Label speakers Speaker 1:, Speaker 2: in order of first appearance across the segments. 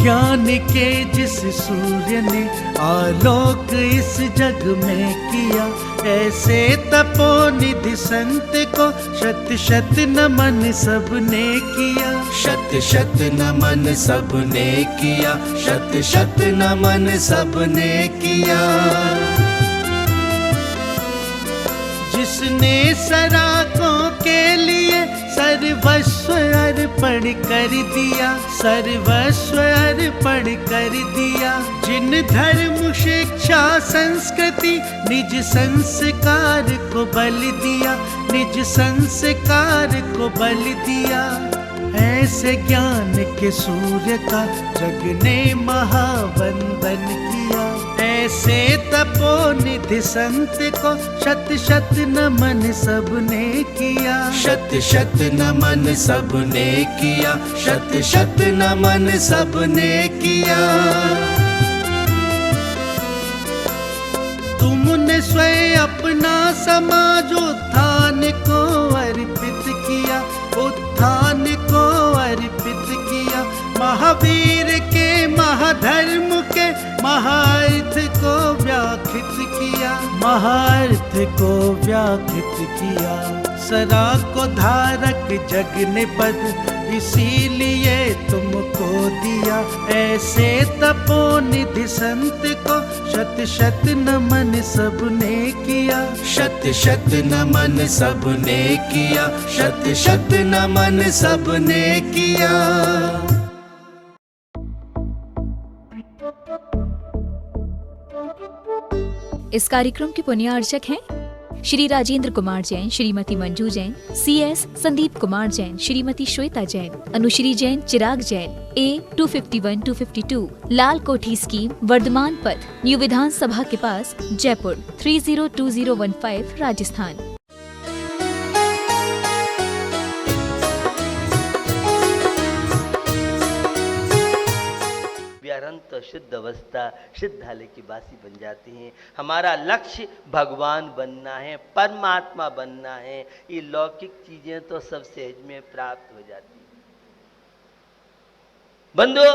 Speaker 1: ज्ञान के जिस सूर्य ने आलोक इस जग में किया, ऐसे तपोनिधि संत को शत शत नमन सबने किया।
Speaker 2: शत शत नमन सबने किया, शत शत नमन सबने किया।
Speaker 1: जिसने सराकों के लिए सर्वस्व अर्पण कर दिया, सर्वस्व अर्पण कर दिया। जिन धर्म शिक्षा संस्कृति निज संस्कार को बल दिया, निज संस्कार को बल दिया। ऐसे ज्ञान के सूर्य का जग ने महावंदन किया। ऐसे तपोनिधि संत को शत शत नमन सबने किया।
Speaker 2: शत शत नमन सबने किया, शत शत नमन सबने किया।
Speaker 1: तुमने स्वयं अपना समाज उत्थान को अर्पित किया, उत्थान को अर्पित किया। महावीर के महाधर्म के महार्थ को व्याख्यात किया, महार्थ को व्याख्यात किया। सरा को धारक जग ने पद इसीलिए तुमको दिया। ऐसे तपोनिधि संत को शत शत नमन सबने किया।
Speaker 2: शत शत नमन सबने किया, शत शत नमन सबने किया।
Speaker 3: इस कार्यक्रम के पुण्यार्चक हैं श्री राजेंद्र कुमार जैन, श्रीमती मंजू जैन, CS संदीप कुमार जैन, श्रीमती श्वेता जैन, अनुश्री जैन, चिराग जैन, A251-252 लाल कोठी स्कीम, वर्धमान पथ, न्यू विधानसभा के पास, जयपुर 302015 राजस्थान।
Speaker 4: तो शुद्ध अवस्था सिद्धालय की बासी बन जाती हैं। हमारा लक्ष्य भगवान बनना है, परमात्मा बनना है। ये लौकिक चीजें तो सब सहज में प्राप्त हो जाती हैं। बंधु,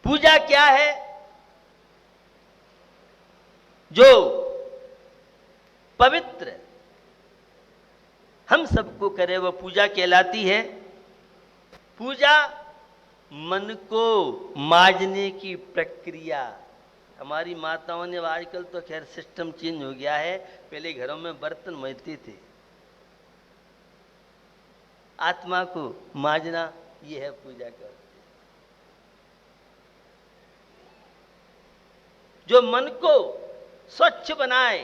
Speaker 4: पूजा क्या है? जो पवित्र हम सबको करे वो पूजा कहलाती है। पूजा मन को मांजने की प्रक्रिया। हमारी माताओं ने, आजकल तो खैर सिस्टम चेंज हो गया है, पहले घरों में बर्तन मांजते थे। आत्मा को मांजना ये है पूजा का। जो मन को स्वच्छ बनाए,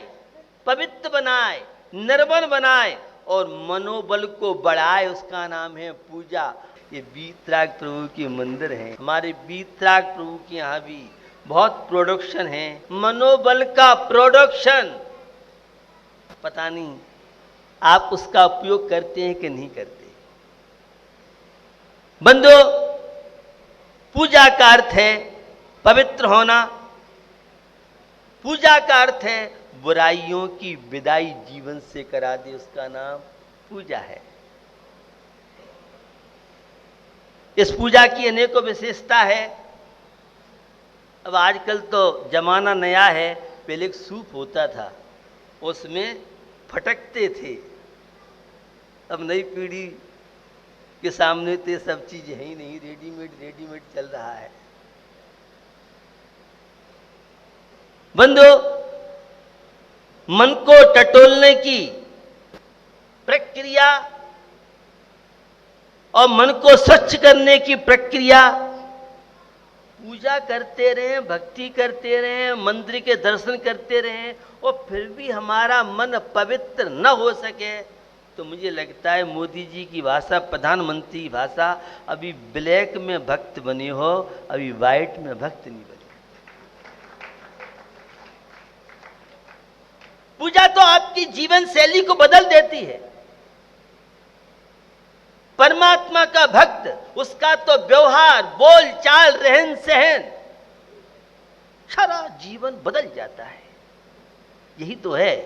Speaker 4: पवित्र बनाए, निर्मल बनाए और मनोबल को बढ़ाए, उसका नाम है पूजा। ये वीतराग प्रभु के मंदिर हैं। हमारे वीतराग प्रभु के यहाँ भी बहुत प्रोडक्शन है, मनोबल का प्रोडक्शन। पता नहीं आप उसका उपयोग करते हैं कि नहीं करते। बंधु, पूजा का अर्थ है पवित्र होना। पूजा का अर्थ है बुराइयों की विदाई जीवन से करा दे, उसका नाम पूजा है। इस पूजा की अनेकों विशेषता है। अब आजकल तो जमाना नया है। पहले एक सूप होता था, उसमें फटकते थे। अब नई पीढ़ी के सामने तो ये सब चीज है ही नहीं, रेडीमेड चल रहा है। बंधु, मन को टटोलने की प्रक्रिया और मन को स्वच्छ करने की प्रक्रिया। पूजा करते रहें, भक्ति करते रहें, मंदिर के दर्शन करते रहें और फिर भी हमारा मन पवित्र न हो सके तो मुझे लगता है मोदी जी की भाषा, प्रधानमंत्री की भाषा, अभी ब्लैक में भक्त बने हो, अभी व्हाइट में भक्त नहीं बने। पूजा तो आपकी जीवन शैली को बदल देती है। परमात्मा का भक्त, उसका तो व्यवहार, बोल चाल, रहन सहन, सारा जीवन बदल जाता है। यही तो है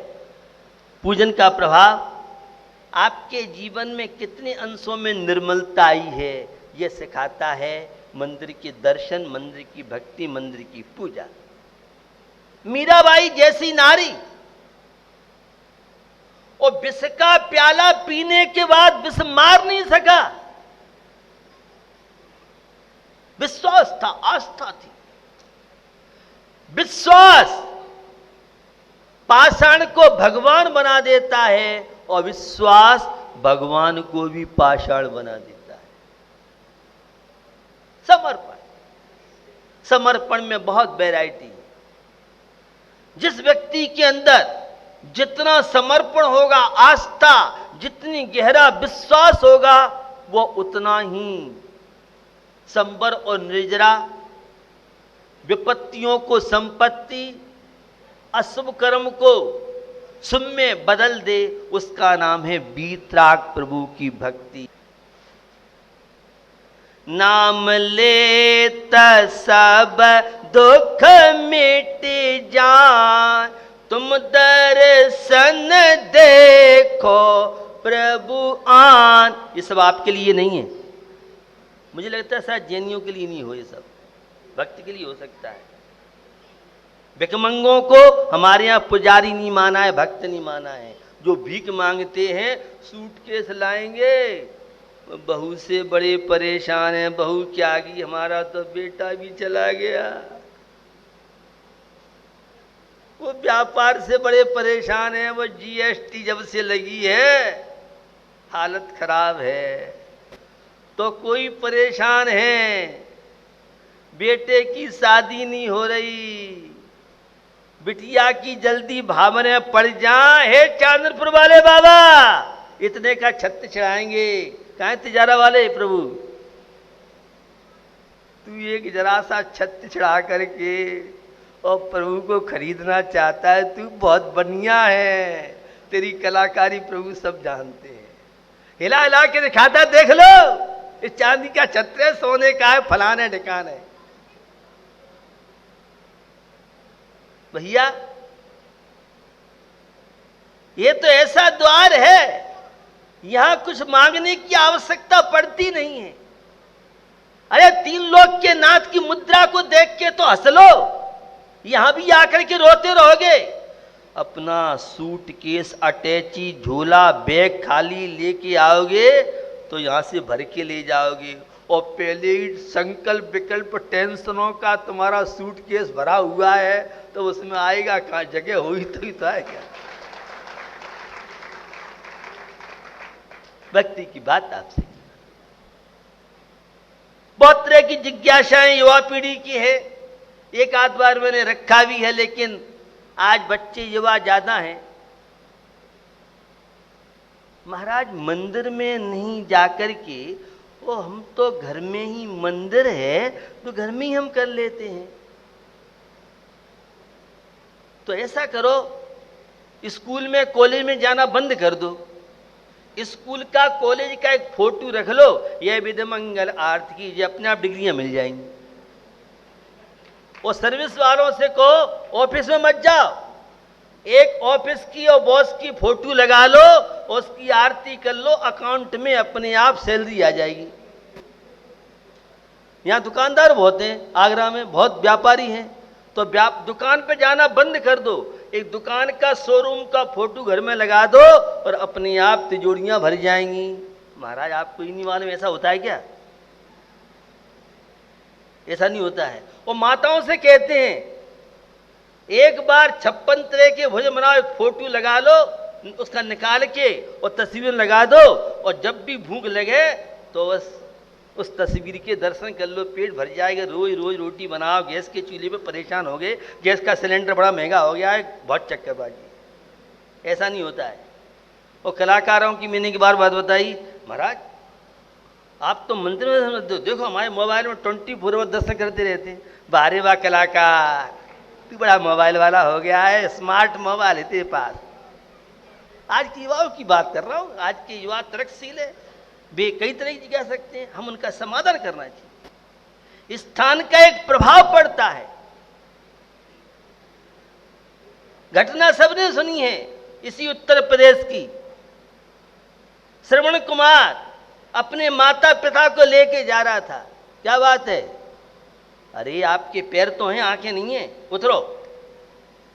Speaker 4: पूजन का प्रभाव। आपके जीवन में कितने अंशों में निर्मलता आई है, ये सिखाता है मंदिर के दर्शन, मंदिर की भक्ति, मंदिर की पूजा। मीराबाई जैसी नारी और विष का प्याला पीने के बाद विष मार नहीं सका। विश्वास था, आस्था थी। विश्वास पाषाण को भगवान बना देता है और विश्वास भगवान को भी पाषाण बना देता है। समर्पण, समर्पण में बहुत वैरायटी है। जिस व्यक्ति के अंदर जितना समर्पण होगा, आस्था, जितनी गहरा विश्वास होगा, वो उतना ही संबर और निर्जरा, विपत्तियों को संपत्ति, अशुभ कर्म को शुभ में बदल दे। उसका नाम है वीतराग प्रभु की भक्ति। नाम लेता सब दुख मिट जाए, तुम दर्शन देखो प्रभु आन। ये सब आपके लिए नहीं है, मुझे लगता है शायद जैनियों के लिए नहीं हो, ये सब भक्त के लिए हो सकता है। भिखमंगों को हमारे यहाँ पुजारी नहीं माना है, भक्त नहीं माना है। जो भीख मांगते हैं, सूटकेस लाएंगे, बहू से बड़े परेशान हैं, बहू क्या की, हमारा तो बेटा भी चला गया। वो व्यापार से बड़े परेशान हैं, वो जीएसटी जब से लगी है हालत खराब है। तो कोई परेशान है, बेटे की शादी नहीं हो रही, बिटिया की जल्दी भावने पड़ जाए। हे चांदपुर वाले बाबा, इतने का छत्त चढ़ाएंगे। कहाँ तिजारा वाले प्रभु, तू एक जरा सा छत्त चढ़ा करके और प्रभु को खरीदना चाहता है, तू बहुत बढ़िया है। तेरी कलाकारी प्रभु सब जानते हैं। हिला हिला के दिखाता, देख लो ये चांदी का छत्र है, सोने का है, फलाने ढिकान है। भैया ये तो ऐसा द्वार है, यहां कुछ मांगने की आवश्यकता पड़ती नहीं है। अरे तीन लोक के नाथ की मुद्रा को देख के तो हंस लो, यहां भी आकर के रोते रहोगे। अपना सूटकेस, अटैची, झोला, बैग खाली लेके आओगे तो यहां से भर के ले जाओगे। और पहले ही संकल्प विकल्प टेंशनों का तुम्हारा सूटकेस भरा हुआ है, तो उसमें आएगा कहां, जगह हुई तो आएगा। व्यक्ति की बात आपसे बहुत तरह की जिज्ञासाएं युवा पीढ़ी की है। एक आध बार मैंने रखा भी है, लेकिन आज बच्चे युवा ज्यादा हैं। महाराज मंदिर में नहीं जाकर के, वो हम तो घर में ही, मंदिर है तो घर में ही हम कर लेते हैं। तो ऐसा करो, स्कूल में कॉलेज में जाना बंद कर दो। स्कूल का कॉलेज का एक फोटो रख लो, यह विधि मंगल आरती की, ये अपने आप डिग्रियां मिल जाएंगी। और सर्विस वालों से कहो ऑफिस में मत जाओ, एक ऑफिस की और बॉस की फोटो लगा लो, उसकी आरती कर लो, अकाउंट में अपने आप सैलरी आ जाएगी। यहाँ दुकानदार बहुत हैं, आगरा में बहुत व्यापारी हैं, तो दुकान पे जाना बंद कर दो, एक दुकान का शोरूम का फोटो घर में लगा दो और अपने आप तिजोरियां भर जाएंगी। महाराज आपको ही नहीं मालूम ऐसा होता है क्या? ऐसा नहीं होता है। और माताओं से कहते हैं एक बार 56 तरह के भोजन बनाओ, एक फोटो लगा लो, उसका निकाल के और तस्वीर लगा दो, और जब भी भूख लगे तो बस उस तस्वीर के दर्शन कर लो, पेट भर जाएगा। रोज रोज रोटी बनाओ, गैस के चूल्हे पे परेशान हो गए, गैस का सिलेंडर बड़ा महंगा हो गया है, बहुत चक्करबाजी। ऐसा नहीं होता है। और कलाकारों की मैंने एक बार बात बताई, महाराज आप तो मंदिर में देखो, हमारे मोबाइल में 24 दर्शन करते रहते हैं। बारे वाह कलाकार, तू बड़ा मोबाइल वाला हो गया है, स्मार्ट मोबाइल है तेरे पास। आज के युवाओं की बात कर रहा हूँ। आज के युवा तरक्शील है, वे कई तरह की कह सकते हैं, हम उनका समाधान करना चाहिए। स्थान का एक प्रभाव पड़ता है। घटना सबने सुनी है इसी उत्तर प्रदेश की। श्रवण कुमार अपने माता पिता को लेके जा रहा था। क्या बात है? अरे आपके पैर तो हैं, आंखें नहीं हैं, उतरो।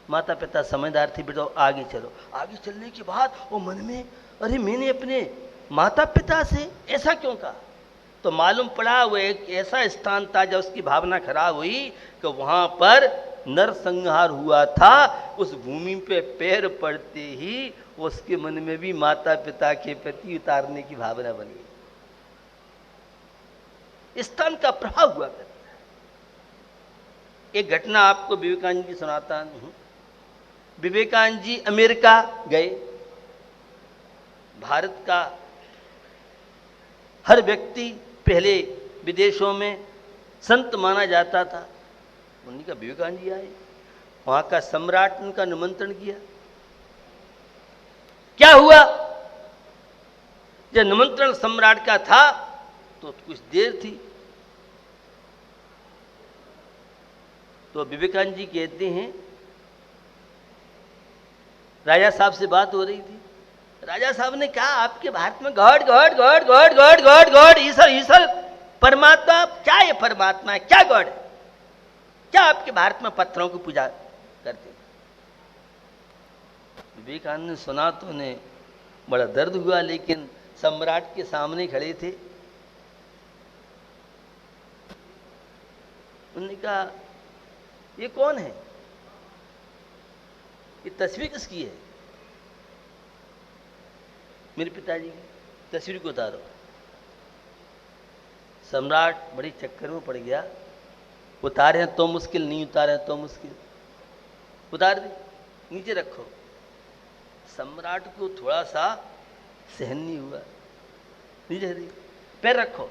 Speaker 4: माता पिता समझदार थे, बेटा आगे चलो। आगे चलने के बाद वो मन में, अरे मैंने अपने माता पिता से ऐसा क्यों कहा? तो मालूम पड़ा वो एक ऐसा स्थान था जब उसकी भावना खराब हुई कि वहां पर नरसंहार हुआ था। उस भूमि पे पैर पड़ते ही उसके मन में भी माता पिता के प्रति उतारने की भावना बन गई। स्थान का प्रभाव हुआ करता है। एक घटना आपको विवेकानंद जी सुनाता हूं। विवेकानंद जी अमेरिका गए। भारत का हर व्यक्ति पहले विदेशों में संत माना जाता था। उन्हीं का विवेकानंद जी आए, वहां का सम्राट उनका निमंत्रण किया। क्या हुआ? जब निमंत्रण सम्राट का था तो कुछ देर थी, तो विवेकानंद जी कहते हैं, राजा साहब से बात हो रही थी। राजा साहब ने कहा, आपके भारत में god god god god god god god ईश्वर ईश्वर परमात्मा, क्या है परमात्मा है, क्या गॉड है? क्या आपके भारत में पत्थरों की पूजा करते? विवेकानंद ने सुना तो उन्हें बड़ा दर्द हुआ, लेकिन सम्राट के सामने खड़े थे। उन्होंने कहा, ये कौन है? ये तस्वीर किसकी है? मेरे पिताजी की। तस्वीर को उतारो। सम्राट बड़ी चक्कर में पड़ गया। उतारे हैं तो मुश्किल, नहीं उतारे हैं तो मुश्किल। उतार दे, नीचे रखो। सम्राट को थोड़ा सा सहन नहीं हुआ। नीचे दे, पैर रखो।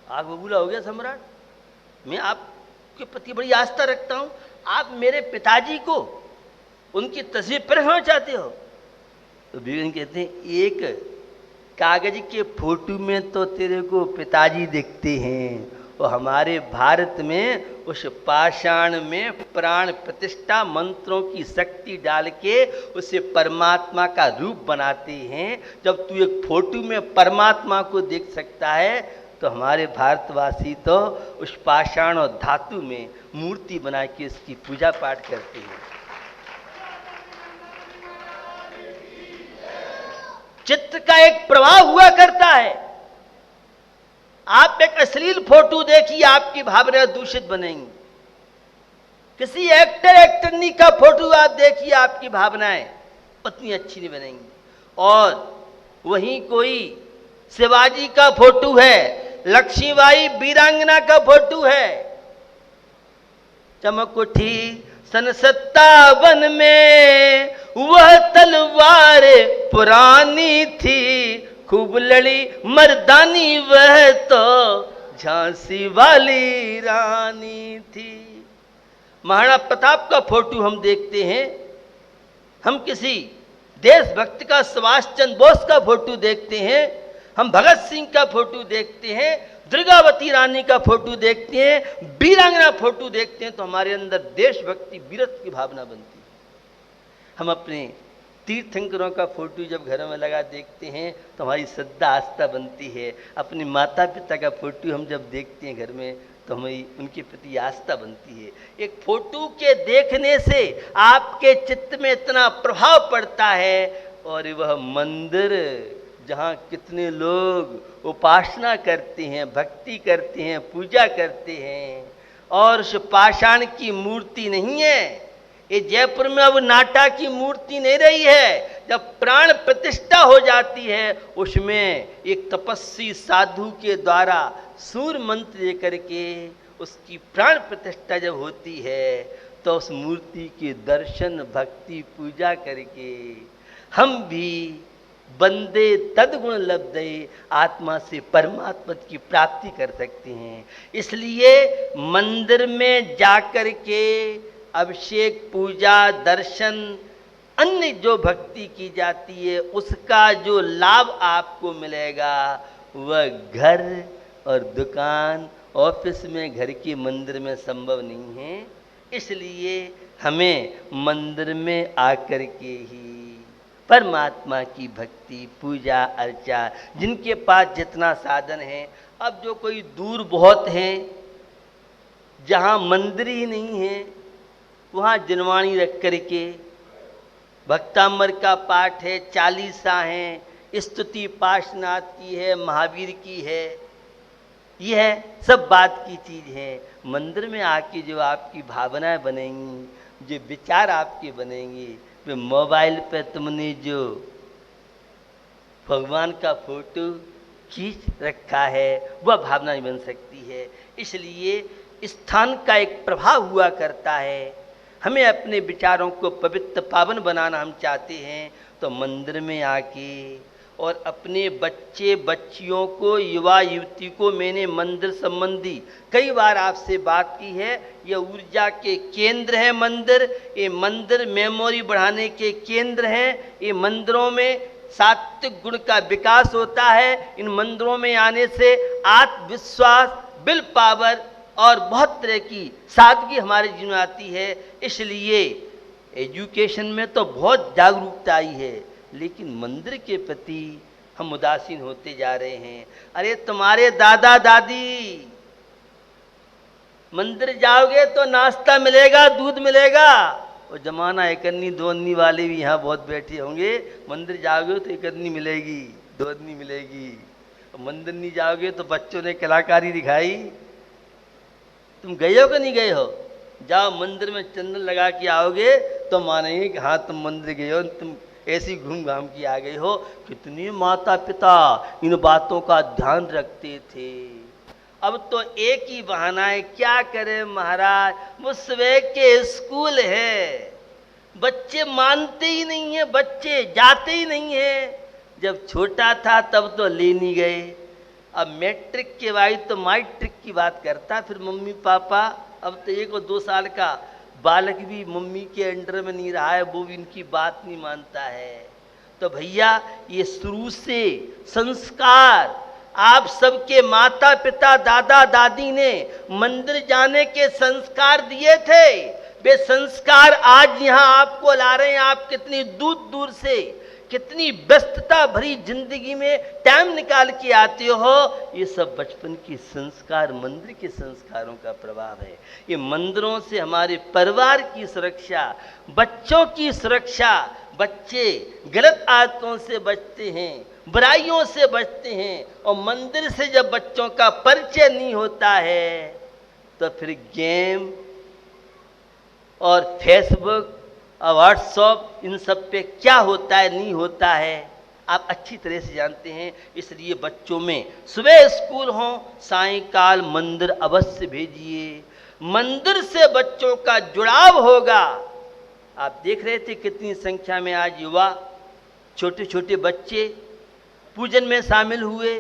Speaker 4: आग बबूला हो गया सम्राट। मैं आपके प्रति बड़ी आस्था रखता हूं, आप मेरे पिताजी को उनकी तस्वीर पर रखना चाहते हो? तो विवेकानंद कहते हैं, एक कागज के फोटो में तो तेरे को पिताजी दिखते हैं, और हमारे भारत में उस पाषाण में प्राण प्रतिष्ठा मंत्रों की शक्ति डाल के उसे परमात्मा का रूप बनाते हैं। जब तू एक फोटो में परमात्मा को देख सकता है, तो हमारे भारतवासी तो उस पाषाण और धातु में मूर्ति बना के उसकी पूजा पाठ करते हैं। चित्र का एक प्रभाव हुआ करता है। आप एक अश्लील फोटो देखिए, आपकी भावनाएं दूषित बनेंगी। किसी एक्टर एक्टरनी का फोटो आप देखिए, आपकी भावनाएं उतनी अच्छी नहीं बनेंगी। और वहीं कोई शिवाजी का फोटो है, लक्ष्मीबाई वीरांगना का फोटो है, चमक उठी सन 57 में वह तलवार पुरानी थी, खूब लड़ी मर्दानी वह तो झांसी वाली रानी थी। महाराणा प्रताप का फोटो हम देखते हैं, हम किसी देशभक्त का सुभाष चंद्र बोस का फोटो देखते हैं, हम भगत सिंह का फोटो देखते हैं, दुर्गावती रानी का फोटो देखते हैं, वीरांगना फोटो देखते हैं, तो हमारे अंदर देशभक्ति वीरत्व की भावना बनती है। हम अपने तीर्थंकरों का फोटो जब घरों में लगा देखते हैं तो हमारी श्रद्धा आस्था बनती है। अपने माता पिता का फोटो हम जब देखते हैं घर में तो हमारी उनके प्रति आस्था बनती है। एक फोटो के देखने से आपके चित्त में इतना प्रभाव पड़ता है, और वह मंदिर जहाँ कितने लोग उपासना करते हैं, भक्ति करते हैं, पूजा करते हैं, और उस पाषाण की मूर्ति नहीं है। ये जयपुर में अब नाटा की मूर्ति नहीं रही है। जब प्राण प्रतिष्ठा हो जाती है, उसमें एक तपस्वी साधु के द्वारा सूर मंत्र लेकर के उसकी प्राण प्रतिष्ठा जब होती है, तो उस मूर्ति के दर्शन भक्ति पूजा करके हम भी बंदे तदगुण लब्धे आत्मा से परमात्मा की प्राप्ति कर सकते हैं। इसलिए मंदिर में जाकर के अभिषेक पूजा दर्शन अन्य जो भक्ति की जाती है, उसका जो लाभ आपको मिलेगा वह घर और दुकान ऑफिस में घर के मंदिर में संभव नहीं है। इसलिए हमें मंदिर में आकर के ही परमात्मा की भक्ति, पूजा अर्चा, जिनके पास जितना साधन है। अब जो कोई दूर बहुत हैं, जहाँ मंदिर ही नहीं है, वहाँ जनवाणी रख करके भक्तामर का पाठ है, चालीसा हैं, स्तुति पार्श्वनाथ की है, महावीर की है, यह सब बात की चीज़ है। मंदिर में आके जो आपकी भावनाएं बनेंगी, जो विचार आपके बनेंगे, वे मोबाइल पे तुमने जो भगवान का फोटो खींच रखा है वह भावना नहीं बन सकती है। इसलिए स्थान का एक प्रभाव हुआ करता है। हमें अपने विचारों को पवित्र पावन बनाना हम चाहते हैं तो मंदिर में आके, और अपने बच्चे बच्चियों को, युवा युवती को मैंने मंदिर संबंधी कई बार आपसे बात की है। ये ऊर्जा के केंद्र हैं मंदिर, ये मंदिर मेमोरी बढ़ाने के केंद्र हैं। ये मंदिरों में सात्विक गुण का विकास होता है। इन मंदिरों में आने से आत्मविश्वास, विल पावर और बहुत तरह की सादगी हमारे जीवन में आती है। इसलिए एजुकेशन में तो बहुत जागरूकता आई है, लेकिन मंदिर के प्रति हम उदासीन होते जा रहे हैं। अरे तुम्हारे दादा दादी मंदिर जाओगे तो नाश्ता मिलेगा, दूध मिलेगा। और जमाना एक अन्नी दो अन्नी वाले भी यहाँ बहुत बैठे होंगे। मंदिर जाओगे तो एक अन्नी मिलेगी, दो अन्नी मिलेगी। और मंदिर नहीं जाओगे तो बच्चों ने कलाकारी दिखाई। तुम गए हो कि नहीं गए हो? जाओ मंदिर में चंदन लगा के आओगे तो मानेंगे कि हाँ तुम मंदिर गए हो, तुम ऐसी घूम घाम के आ गए हो। कितने माता पिता इन बातों का ध्यान रखते थे। अब तो एक ही बहाना है, क्या करें महाराज, वो सुबह के स्कूल है। बच्चे मानते ही नहीं है, बच्चे जाते ही नहीं है। जब छोटा था तब तो ले नहीं गए, अब मैट्रिक के बाद तो मैट्रिक की बात करता फिर मम्मी पापा। अब तो 1 और 2 साल का बालक भी मम्मी के अंडर में नहीं रहा है, वो भी इनकी बात नहीं मानता है। तो भैया ये शुरू से संस्कार आप सबके माता पिता दादा दादी ने मंदिर जाने के संस्कार दिए थे। वे संस्कार आज यहाँ आपको ला रहे हैं। आप कितनी दूर दूर से, कितनी व्यस्तता भरी जिंदगी में टाइम निकाल के आते हो। ये सब बचपन के संस्कार, मंदिर के संस्कारों का प्रभाव है। ये मंदिरों से हमारे परिवार की सुरक्षा, बच्चों की सुरक्षा, बच्चे गलत आदतों से बचते हैं, बुराइयों से बचते हैं। और मंदिर से जब बच्चों का परिचय नहीं होता है तो फिर गेम और फेसबुक और व्हाट्सएप इन सब पे क्या होता है नहीं होता है आप अच्छी तरह से जानते हैं। इसलिए बच्चों में सुबह स्कूल हो, सायंकाल मंदिर अवश्य भेजिए। मंदिर से बच्चों का जुड़ाव होगा। आप देख रहे थे कितनी संख्या में आज युवा, छोटे छोटे बच्चे पूजन में शामिल हुए।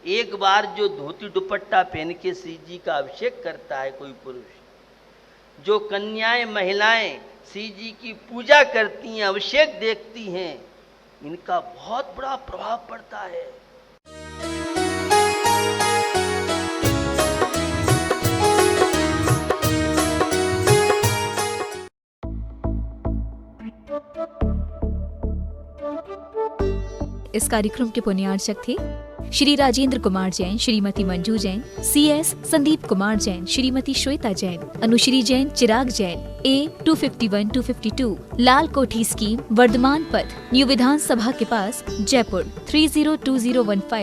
Speaker 4: एक बार जो धोती दुपट्टा पहन के श्री जी का अभिषेक करता है कोई पुरुष, जो कन्याएं महिलाएं श्री जी की पूजा करती हैं, अभिषेक देखती हैं, इनका बहुत बड़ा प्रभाव पड़ता है।
Speaker 3: इस कार्यक्रम के पुण्यार्चक थे Shri Rajendra Kumar Jain, Shrimati Manju Jain, CS Sandeep Kumar Jain, Shrimati Shweta Jain, Anushree Jain, Chirag Jain, A 251 252 लाल कोठी स्कीम, वर्धमान पथ, न्यू विधानसभा के पास, जयपुर 302015।